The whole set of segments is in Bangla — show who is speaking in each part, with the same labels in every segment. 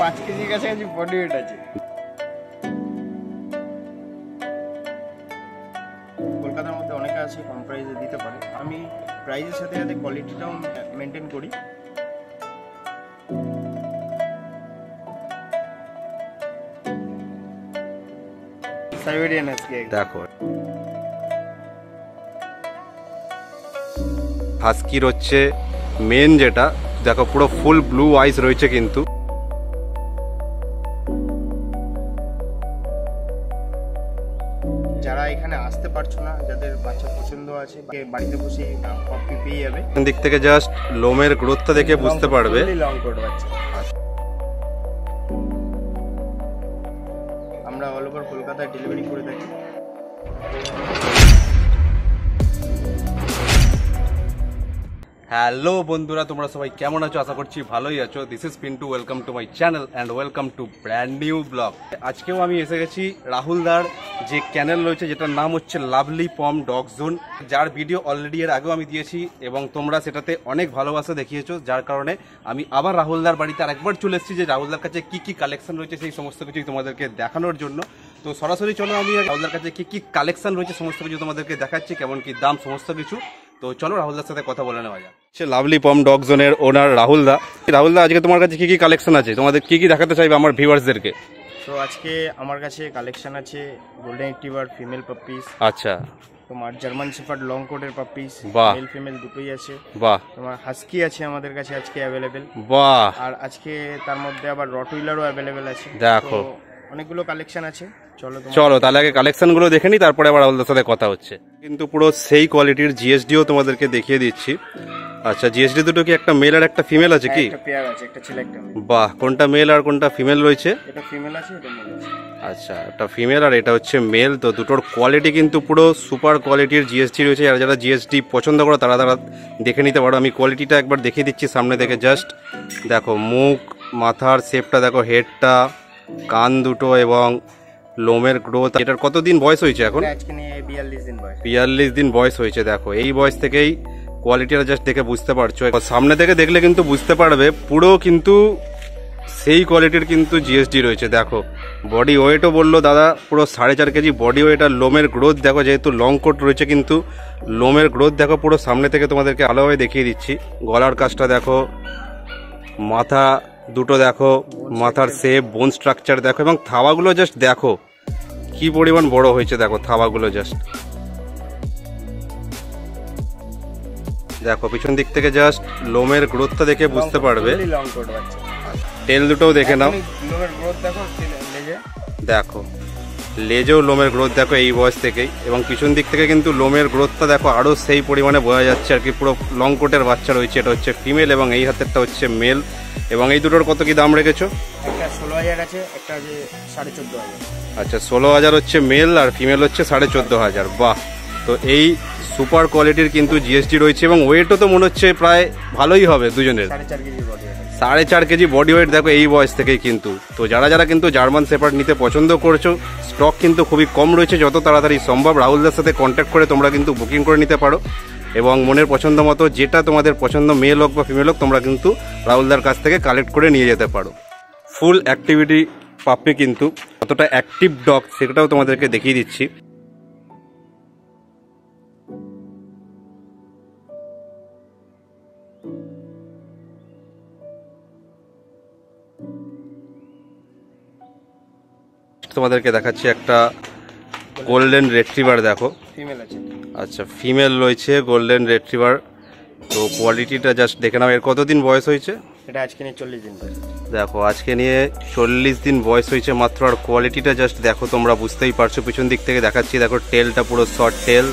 Speaker 1: 5 কেজির কাছাকাছি বডি ওয়েট আছে। কলকাতার মধ্যে অনেকে আছে কম প্রাইসে দিতে পারে, আমি প্রাইসের সাথে সাথে কোয়ালিটিটাও মেনটেন করি। সাইবেরিয়ান হাস্কি
Speaker 2: দেখো, হাস্কির হচ্ছে মেন যেটা, দেখো পুরো ফুল ব্লু আইস রয়েছে কিন্তু।
Speaker 1: যারা এখানে আসতে পারছো না, যাদের বাচ্চা পছন্দ আছে, বাড়িতে বসে কপি পেয়ে যাবে।
Speaker 2: দিক থেকে জাস্ট লোমের গ্রোথটা দেখে বুঝতে পারবে।
Speaker 1: লং কোট বাচ্চা আমরা অল ওভার কলকাতায় ডেলিভারি করে থাকি।
Speaker 2: হ্যালো বন্ধুরা, তোমরা সবাই কেমন আছো? আশা করছি ভালোই আছো। This is Pintu, welcome to my channel and welcome to brand new blog. আজকেও আমি এসে গেছি রাহুলদার যে ক্যানেল রয়েছে, যেটার নাম হচ্ছে লাভলি পম ডগ জোন, যার ভিডিও অলরেডি এর আগেও আমি দিয়েছি এবং তোমরা সেটাতে অনেক ভালোবাসা দেখিয়েছো, যার কারণে আমি আবার রাহুলদার বাড়িতে আরেকবার চলে এসেছি যে রাহুলদার কাছে কি কি কালেকশন রয়েছে সেই সমস্ত কিছুই তোমাদেরকে দেখানোর জন্য। তো সরাসরি চলো, আমি রাহুলদার কাছে কি কি কালেকশন রয়েছে সমস্ত কিছু তোমাদেরকে দেখাচ্ছি, কেমন কি দাম সমস্ত কিছু। তো চলো রাহুলদার সাথে কথা বলে নেওয়া যাক। সে লাভলি পম ডগ জোনের ওনার রাহুলদা। রাহুলদা, আজকে তোমার কাছে কি কি কালেকশন আছে, তোমাদের কি কি দেখাতে চাইবে আমার ভিউয়ার্সদেরকে?
Speaker 1: তো আজকে আমার কাছে কালেকশন আছে গোল্ডেন রিট্রিভার ফিমেল পাপ্পিস,
Speaker 2: আচ্ছা,
Speaker 1: তোমার জার্মান শেফার্ড লং কোটের পাপ্পিস, মেল ফিমেল দুটোই আছে।
Speaker 2: বাহ।
Speaker 1: তোমার হাস্কি আছে আমাদের কাছে আজকে অ্যাভেলেবেল।
Speaker 2: বাহ।
Speaker 1: আর আজকে তার মধ্যে আবার রটউইলারও অ্যাভেলেবেল আছে।
Speaker 2: দেখো,
Speaker 1: অনেকগুলো কালেকশন আছে।
Speaker 2: চলো তাহলে আগে কালেকশন গুলো দেখে নিই, তারপরে আবার রাহুলদার সাথে কথা হচ্ছে। কিন্তু পুরো সেই কোয়ালিটির জিএসডিও তোমাদেরকে দেখিয়ে দিচ্ছি। আচ্ছা, জিএসডি দুটো কি একটা মেল আর একটা ফিমেল আছে কি?
Speaker 1: একটা পেয়ার আছে, একটা ছেলে একটা মেয়ে।
Speaker 2: বাহ, কোনটা মেল আর কোনটা ফিমেল রয়েছে?
Speaker 1: এটা ফিমেল আছে, এটা মেল আছে।
Speaker 2: আচ্ছা, একটা ফিমেল আর এটা হচ্ছে মেল। তো দুটোর কোয়ালিটি কিন্তু পুরো সুপার কোয়ালিটির জিএসডি রয়েছে। আর যারা জিএসডি পছন্দ করো তারা দেখে নিতে পারো। আমি কোয়ালিটিটা একবার দেখিয়ে দিচ্ছি সামনে থেকে। জাস্ট দেখো, মুখ, মাথার শেপটা দেখো, হেডটা, কান দুটো এবং লোমের গ্রোথ। এটার কতদিন বয়স হয়েছে এখন?
Speaker 1: আজকে নিয়ে 42 দিন বয়স।
Speaker 2: 42 দিন বয়স হয়েছে। দেখো, এই বয়স থেকেই কোয়ালিটিটা জাস্ট দেখে বুঝতে পারছো। সামনে থেকে দেখলে কিন্তু বুঝতে পারবে পুরো কিন্তু সেই কোয়ালিটির কিন্তু জিএসডি রয়েছে। দেখো, বডি ওয়েটও বললো দাদা পুরো 4.5 কেজি বডি ওয়েট। আর লোমের গ্রোথ দেখো, যেহেতু লং কোট রয়েছে কিন্তু লোমের গ্রোথ দেখো পুরো সামনে থেকে তোমাদেরকে আলোভাবে দেখিয়ে দিচ্ছি। গলার কাজটা দেখো, মাথা দুটো দেখো, মাথার শেপ, বোন স্ট্রাকচার দেখো, এবং থাবাগুলো জাস্ট দেখো কি পরিমাণ বড় হয়েছে। দেখো থাবাগুলো জাস্ট দেখো, পিছন দিক থেকে জাস্ট লোমের গ্রোথটা দেখে বুঝতে পারবে।
Speaker 1: লং কোট বাচ্চা।
Speaker 2: টেল দুটোও দেখে নাও।
Speaker 1: লোমের গ্রোথ দেখো, লেজে
Speaker 2: দেখো, লেজেও লোমের গ্রোথ দেখো এই বয়স থেকেই। এবং পিছন দিক থেকে কিন্তু লোমের গ্রোথটা দেখো আরো সেই পরিমাণে বোঝা যাচ্ছে আর কি। পুরো লং কোটের বাচ্চা রয়েছে। এটা হচ্ছে ফিমেল এবং এই হাতেরটা হচ্ছে মেল। এবং এই দুটোর কত কি দাম রেখেছো?
Speaker 1: একটা 16,000 আছে, একটা আছে 14,500।
Speaker 2: আচ্ছা, 16,000 হচ্ছে মেল আর ফিমেল হচ্ছে 14,500। বাহ। তো এই সুপার কোয়ালিটির কিন্তু জিএসডি রয়েছে এবং ওয়েটও তো মনে হচ্ছে প্রায় ভালোই হবে দুজনের।
Speaker 1: 4.5 KG body.
Speaker 2: 4.5 KG body weight দেখো এই বয়স থেকেই কিন্তু। তো যারা কিন্তু জার্মান শেফার্ড নিতে পছন্দ করছো, স্টক কিন্তু খুবই কম রয়েছে। যত তাড়াতাড়ি সম্ভব রাহুলদার সাথে কন্ট্যাক্ট করে তোমরা কিন্তু বুকিং করে নিতে পারো এবং মনের পছন্দ মতো যেটা তোমাদের পছন্দ, মেল হোক বা ফিমেল হোক, তোমরা কিন্তু রাহুলদার কাছ থেকে কালেক্ট করে নিয়ে যেতে পারো। ফুল অ্যাক্টিভিটি পাপ্পি কিন্তু, কতটা অ্যাক্টিভ ডগ সেটাও তোমাদেরকে দেখিয়ে দিচ্ছি। তোমাদেরকে দেখাচ্ছি একটা গোল্ডেন রিট্রিভার। দেখো,
Speaker 1: ফিমেল আছে।
Speaker 2: আচ্ছা, ফিমেল রয়েছে গোল্ডেন রিট্রিভার। তো কোয়ালিটিটা জাস্ট দেখে নাও। এর কতদিন বয়স হয়েছে?
Speaker 1: এটা আজকে নিয়ে 40 দিন বয়স।
Speaker 2: দেখো, আজকে নিয়ে 40 দিন বয়স হয়েছে মাত্র। আর কোয়ালিটিটা জাস্ট দেখো, তোমরা বুঝতেই পারছো। পিছন দিক থেকে দেখাচ্ছি, দেখো টেলটা পুরো শর্ট টেল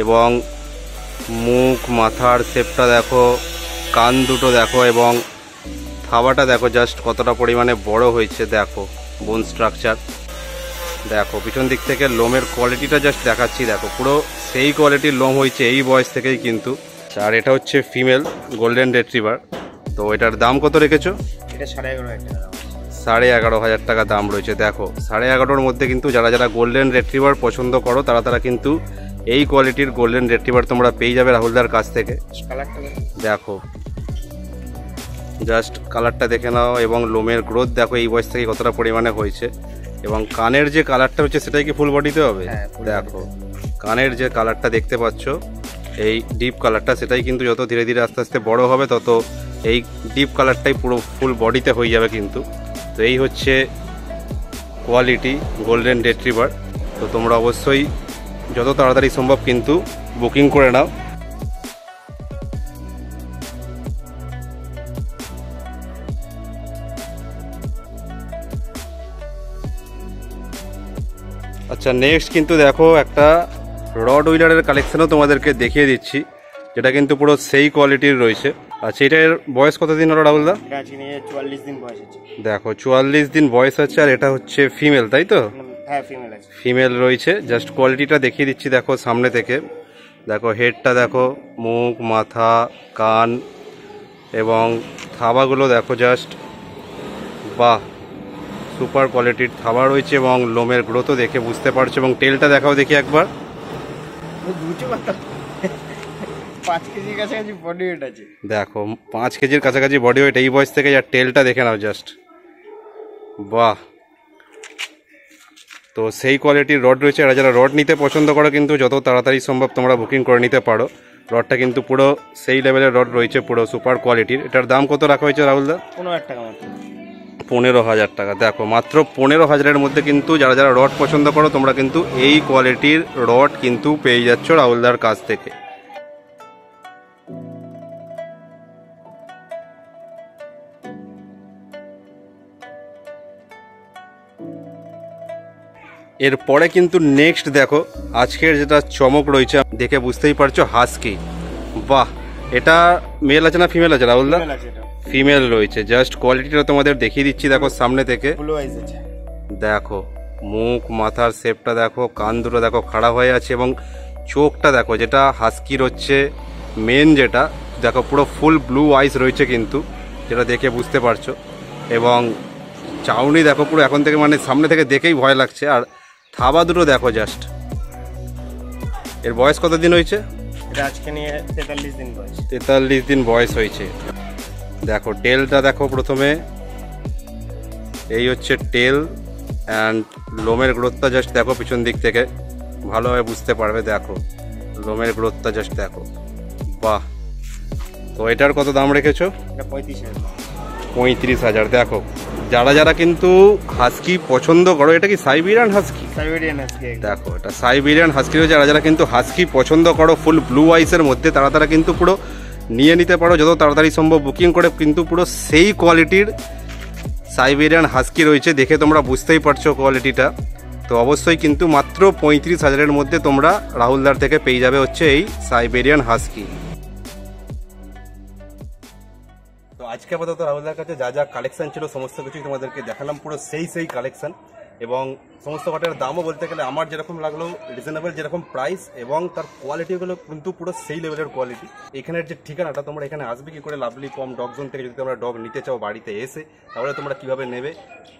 Speaker 2: এবং মুখ, মাথার শেপটা দেখো, কান দুটো দেখো এবং থাবাটা দেখো জাস্ট কতটা পরিমাণে বড় হয়েছে। দেখো বোন স্ট্রাকচার দেখো। পিছন দিক থেকে লোমের কোয়ালিটিটা জাস্ট দেখাচ্ছি। দেখো, পুরো সেই কোয়ালিটির লোম হয়েছে এই বয়স থেকেই কিন্তু। আর এটা হচ্ছে ফিমেল গোল্ডেন রিট্রিভার। তো এটার দাম কত রেখেছো?
Speaker 1: এটা 11,500 টাকা দাম।
Speaker 2: 11,500 টাকা দাম রয়েছে। দেখো, 11,500-র মধ্যে কিন্তু যারা গোল্ডেন রিট্রিভার পছন্দ করো তারা কিন্তু এই কোয়ালিটির গোল্ডেন রিট্রিভার তোমরা পেয়ে যাবে রাহুলদার কাছ থেকে। দেখো, জাস্ট কালারটা দেখে নাও এবং লোমের গ্রোথ দেখো এই বয়স থেকে কতটা পরিমাণে হয়েছে। এবং কানের যে কালারটা হচ্ছে সেটাই কি ফুল বডিতে হবে?
Speaker 1: হ্যাঁ, full
Speaker 2: দেখো কানের যে কালারটা দেখতে পাচ্ছ এই ডিপ কালারটা, সেটাই কিন্তু যত ধীরে ধীরে আস্তে আস্তে বড় হবে তত এই ডিপ কালারটাই পুরো ফুল বডিতে হয়ে যাবে কিন্তু। তো এই হচ্ছে কোয়ালিটি গোল্ডেন রিট্রিভার। তো তোমরা অবশ্যই যত তাড়াতাড়ি সম্ভব কিন্তু বুকিং করে নাও। আচ্ছা নেক্সট কিন্তু দেখো একটা রড হুইলারের কালেকশনও তোমাদেরকে দেখিয়ে দিচ্ছি, যেটা কিন্তু পুরো সেই কোয়ালিটির রয়েছে। আচ্ছা এটার বয়স কতদিন হলো রাহুলদা?
Speaker 1: এটা আজকে নিয়ে 44 দিন বয়স আছে।
Speaker 2: দেখো 44 দিন বয়স আছে, আর এটা হচ্ছে ফিমেল, তাই তো?
Speaker 1: হ্যাঁ ফিমেল আছে।
Speaker 2: ফিমেল রয়েছে। জাস্ট কোয়ালিটিটা দেখিয়ে দিচ্ছি দেখো সামনে থেকে। দেখো হেডটা দেখো, মুখ, মাথা, কান এবং থাবাগুলো দেখো জাস্ট, বাহ সুপার কোয়ালিটির থাবা রয়েছে এবং লোমের গ্রোথও দেখে বুঝতে পারছো। এবং টেলটা দেখাও দেখি একবার।
Speaker 1: 5 কেজির কাছাকাছি বডি ওয়েট আছে।
Speaker 2: দেখো 5 কেজির কাছাকাছি বডি ওয়েট এই বয়স থেকে। আর টেলটা দেখে নাও জাস্ট, বাহ। তো সেই কোয়ালিটির রড রয়েছে। আর যারা রড নিতে পছন্দ করো কিন্তু যত তাড়াতাড়ি সম্ভব তোমরা বুকিং করে নিতে পারো। রডটা কিন্তু পুরো সেই লেভেলের রড রয়েছে, পুরো সুপার কোয়ালিটির। এটার দাম কত রাখা হয়েছে রাহুলদা?
Speaker 1: 15,000 টাকা মাত্র।
Speaker 2: 15,000 টাকা। দেখো মাত্র 15,000-এর মধ্যে কিন্তু যারা যারা রড পছন্দ করো তোমরা কিন্তু এই কোয়ালিটির রড কিন্তু পেয়ে যাচ্ছ রাহুলদার কাছ থেকে। এরপরে কিন্তু নেক্সট দেখো আজকের যেটা চমক রয়েছে দেখে বুঝতেই পারছো, হাস্কি। বাহ, এটা মেল আছে না ফিমেল আছে রাহুলদা?
Speaker 1: ফিমেল আছে এটা।
Speaker 2: ফিমেল রয়েছে। জাস্ট কোয়ালিটিটা তোমাদের দেখিয়ে দিচ্ছি দেখো সামনে থেকে।
Speaker 1: ব্লু আইজ আছে।
Speaker 2: দেখো মুখ, মাথার শেপটা দেখো, কান দুটো দেখো খাড়া হয়ে আছে এবং চোখটা দেখো, যেটা হাস্কির হচ্ছে মেন যেটা, দেখো পুরো ফুল ব্লু আইস রয়েছে কিন্তু, যেটা দেখে বুঝতে পারছো। এবং চাউনি দেখো পুরো এখন থেকে মানে সামনে থেকে দেখেই ভয় লাগছে। আর থাবা দুটো দেখো জাস্ট। এর বয়স কত দিন হয়েছে?
Speaker 1: এটা আজকে নিয়ে 43 দিন বয়স।
Speaker 2: 43 দিন বয়স হয়েছে। দেখো টেলটা দেখো প্রথমে, এই হচ্ছে টেল অ্যান্ড লোমের গ্রোথটা জাস্ট দেখো পিছন দিক থেকে ভালোভাবে বুঝতে পারবে। দেখো লোমের গ্রোথটা জাস্ট দেখো, বাহ। তো এটার কত দাম রেখেছো?
Speaker 1: এটা 35,000।
Speaker 2: 35,000। দেখো যারা যারা কিন্তু হাস্কি পছন্দ করো, এটা কি সাইবেরিয়ান হাস্কি?
Speaker 1: Siberian husky.
Speaker 2: দেখো এটা সাইবেরিয়ান হাস্কি রয়েছে। যারা যারা কিন্তু হাস্কি পছন্দ করো ফুল ব্লু আইসের মধ্যে, তারা তারা কিন্তু পুরো নিয়ে নিতে পারো যত তাড়াতাড়ি সম্ভব বুকিং করে। কিন্তু পুরো সেই কোয়ালিটির সাইবেরিয়ান হাস্কি রয়েছে, দেখে তোমরা বুঝতেই পারছো কোয়ালিটিটা। তো অবশ্যই কিন্তু মাত্র 35,000-এর মধ্যে তোমরা রাহুলদার থেকে পেয়ে যাবে হচ্ছে এই সাইবেরিয়ান হাস্কি। তো আজকে আপাতত রাহুলদার কাছে যা যা কালেকশন ছিল সমস্ত কিছুই তোমাদেরকে দেখালাম, পুরো সেই কালেকশন। এবং সমস্ত কটার দামও বলতে গেলে আমার যেরকম লাগলো রিজনেবল যেরকম প্রাইস, এবং তার কোয়ালিটিগুলো কিন্তু পুরো সেই লেভেলের কোয়ালিটি। এখানের যে ঠিকানাটা, তোমরা এখানে আসবে কি করে লাভলি পম ডগ জোন থেকে, যদি তোমরা ডগ নিতে চাও বাড়িতে এসে, তাহলে তোমরা কিভাবে নেবে,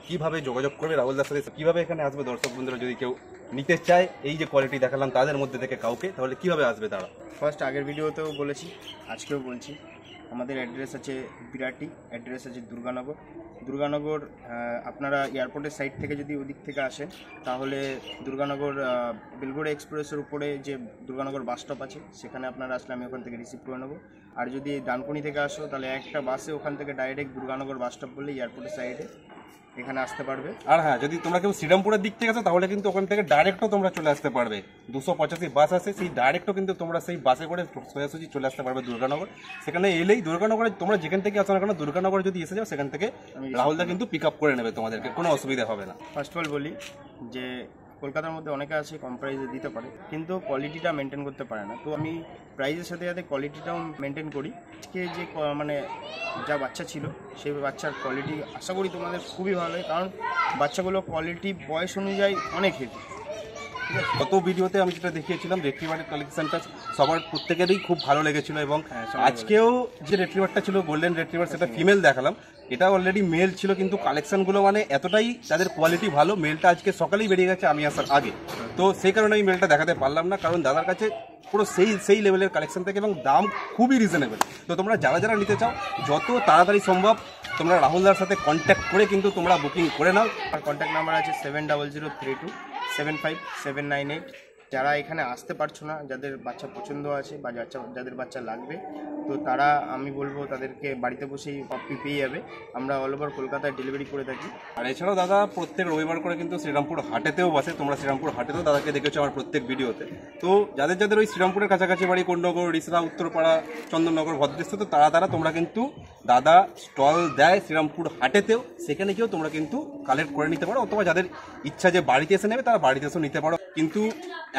Speaker 2: কিভাবে যোগাযোগ করবে রাহুলদার সাথে, কিভাবে এখানে আসবে দর্শক বন্ধুরা যদি কেউ নিতে চায় এই যে কোয়ালিটি দেখালাম তাদের মধ্যে থেকে কাউকে, তাহলে কিভাবে আসবে তারা?
Speaker 1: ফার্স্ট আগের ভিডিওতেও বলেছি, আজকেও বলছি, আমাদের অ্যাড্রেস আছে বিরাটি, অ্যাড্রেস আছে দুর্গানগর। আপনারা এয়ারপোর্টের সাইড থেকে যদি ওদিক থেকে আসেন তাহলে দুর্গানগর বেলঘড়া এক্সপ্রেসের উপরে যে দুর্গানগর বাস স্টপ আছে সেখানে আপনারা আসলে আমি ওখান থেকে রিসিভ করে নেবো। আর যদি ডানকুনি থেকে আসো তাহলে একটা বাসে ওখান থেকে ডাইরেক্ট দুর্গানগর বাস স্টপ বললে এয়ারপোর্টের সাইডে এখানে আসতে পারবে।
Speaker 2: আর হ্যাঁ, যদি তোমরা কেউ শ্রীরামপুরের দিক থেকে আসো তাহলে কিন্তু ওখান থেকে ডাইরেক্টও তোমরা চলে আসতে পারবে। 285 বাস আছে, সেই ডাইরেক্টও কিন্তু তোমরা সেই বাসে করে সোজাসুজি চলে আসতে পারবে দুর্গানগর। সেখানে এলেই দুর্গানগরে তোমরা যেখান থেকে আসো না কেন, দুর্গানগরে যদি এসে যাও সেখান থেকে রাহুলদা কিন্তু পিক আপ করে নেবে তোমাদেরকে, কোনো অসুবিধা হবে না।
Speaker 1: ফার্স্ট অফ অল বলি যে কলকাতার মধ্যে অনেকে আছে কম প্রাইসে দিতে পারে কিন্তু কোয়ালিটিটা মেনটেন করতে পারে না। তো আমি প্রাইসের সাথে সাথে কোয়ালিটিটাও মেনটেন করি। আজকে যে মানে যা বাচ্চা ছিল সেই বাচ্চার কোয়ালিটি আশা করি তোমাদের খুবই ভালো হয়, কারণ বাচ্চাগুলো কোয়ালিটি বয়স অনুযায়ী অনেক হেভি।
Speaker 2: গত ভিডিওতে আমি যেটা দেখিয়েছিলাম রেট্রিভারের কালেকশনটা সবার প্রত্যেকেরই খুব ভালো লেগেছিল এবং আজকেও যে রেট্রিভারটা ছিল গোল্ডেন রেট্রিভার সেটা ফিমেল দেখালাম, এটা অলরেডি মেল ছিল কিন্তু কালেকশনগুলো মানে এতটাই তাদের কোয়ালিটি ভালো, মেলটা আজকে সকালেই বেরিয়ে গেছে আমি আসার আগে, তো সেই কারণে আমি মেলটা দেখাতে পারলাম না, কারণ দাদার কাছে পুরো সেই লেভেলের কালেকশন থাকে এবং দাম খুবই রিজনেবল। তো তোমরা যারা নিতে চাও যত তাড়াতাড়ি সম্ভব তোমরা রাহুলদার সাথে কন্ট্যাক্ট করে কিন্তু তোমরা বুকিং করে নাও।
Speaker 1: আর কন্ট্যাক্ট নাম্বার আছে 7003275798। যারা এখানে আসতে পারছো না, যাদের বাচ্চা পছন্দ আছে বা যাদের বাচ্চা লাগবে, তো তারা আমি বলবো তাদেরকে বাড়িতে বসেই পাপ্পি পেয়ে যাবে। আমরা অল ওভার কলকাতায় ডেলিভারি করে থাকি।
Speaker 2: আর এছাড়াও দাদা প্রত্যেক রবিবার করে কিন্তু শ্রীরামপুর হাটেতেও বসে, তোমরা শ্রীরামপুর হাটেতেও দাদাকে দেখেছো আমার প্রত্যেক ভিডিওতে। তো যাদের ওই শ্রীরামপুরের কাছাকাছি বাড়ি, কোন্নগর, রিসরা, উত্তরপাড়া, চন্দননগর, ভদ্রেশ্বর, তো তারা তোমরা কিন্তু দাদা স্টল দেয় শ্রীরামপুর হাটেতেও, সেখানে গিয়েও তোমরা কিন্তু কালেক্ট করে নিতে পারো, অথবা যাদের ইচ্ছা যে বাড়িতে এসে নেবে তারা বাড়িতে এসেও নিতে পারো। কিন্তু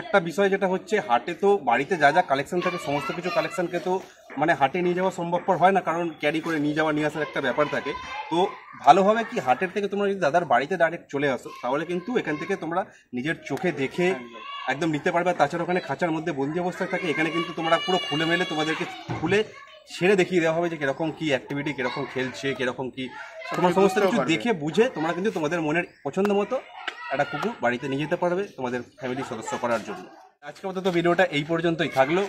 Speaker 2: একটা বিষয় যেটা হচ্ছে, হাটে তো বাড়িতে যা কালেকশন থাকে সমস্ত কিছু কালেকশনকে তো মানে হাটে নিয়ে যাওয়া সম্ভবপর হয় না, কারণ ক্যারি করে নিয়ে আসার একটা ব্যাপার থাকে। তো ভালো হবে কি হাটের থেকে তোমরা যদি দাদার বাড়িতে ডাইরেক্ট চলে আসো, তাহলে কিন্তু এখান থেকে তোমরা নিজের চোখে দেখে একদম নিতে পারবে। তাছাড়া ওখানে খাঁচার মধ্যে বন্দি অবস্থায় থাকে, এখানে কিন্তু তোমরা পুরো খুলে মেলে তোমাদেরকে খুলে ছেড়ে দেখিয়ে দেওয়া হবে যে কিরকম কি অ্যাক্টিভিটি, কিরকম খেলছে, কিরকম কি, তোমরা সমস্ত কিছু দেখে বুঝে তোমরা কিন্তু তোমাদের মনের পছন্দ মতো একটা কুকুর বাড়িতে নিয়ে যেতে পারবে তোমাদের ফ্যামিলির সদস্য করার জন্য। আজকে মতো তো ভিডিওটা এই পর্যন্তই থাকলো।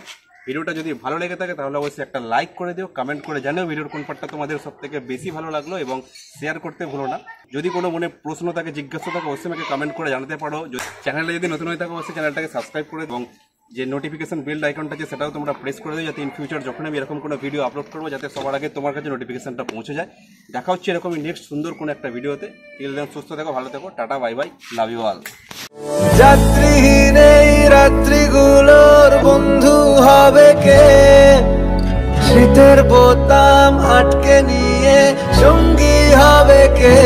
Speaker 2: ভিডিওটা যদি ভালো লেগে থাকে তাহলে অবশ্যই একটা লাইক করে দিও, কমেন্ট করে জানিও ভিডিওর কোন পার্টটা তোমাদের সব থেকে বেশি ভালো লাগলো, এবং শেয়ার করতে ভুলো না। যদি কোনো মনে প্রশ্ন থাকে, জিজ্ঞাসা থাকে, অবশ্যই আমাকে কমেন্ট করে জানাতে পারো। চ্যানেলটা যদি নতুন হয়ে থাকে অবশ্যই চ্যানেলটাকে সাবস্ক্রাইব করে, এবং যে নোটিফিকেশন বেল আইকনটা আছে সেটাও তোমরা প্রেস করে দিও, যাতে ইন ফিউচার যখন আমি এরকম কোনো ভিডিও আপলোড করবো যাতে সবার আগে তোমার কাছে নোটিফিকেশনটা পৌঁছে যায়। দেখা হচ্ছে এরকমই নেক্সট সুন্দর কোনো একটা ভিডিওতে। টিল দেন সুস্থ থেকো, ভালো থেকো, tata, bye bye, love you all.
Speaker 3: যাত্রীহীন এই রাত্রিগুলোর বন্ধু হবে কে? শীতের বোতাম আটকে নিয়ে সঙ্গী হবে কে?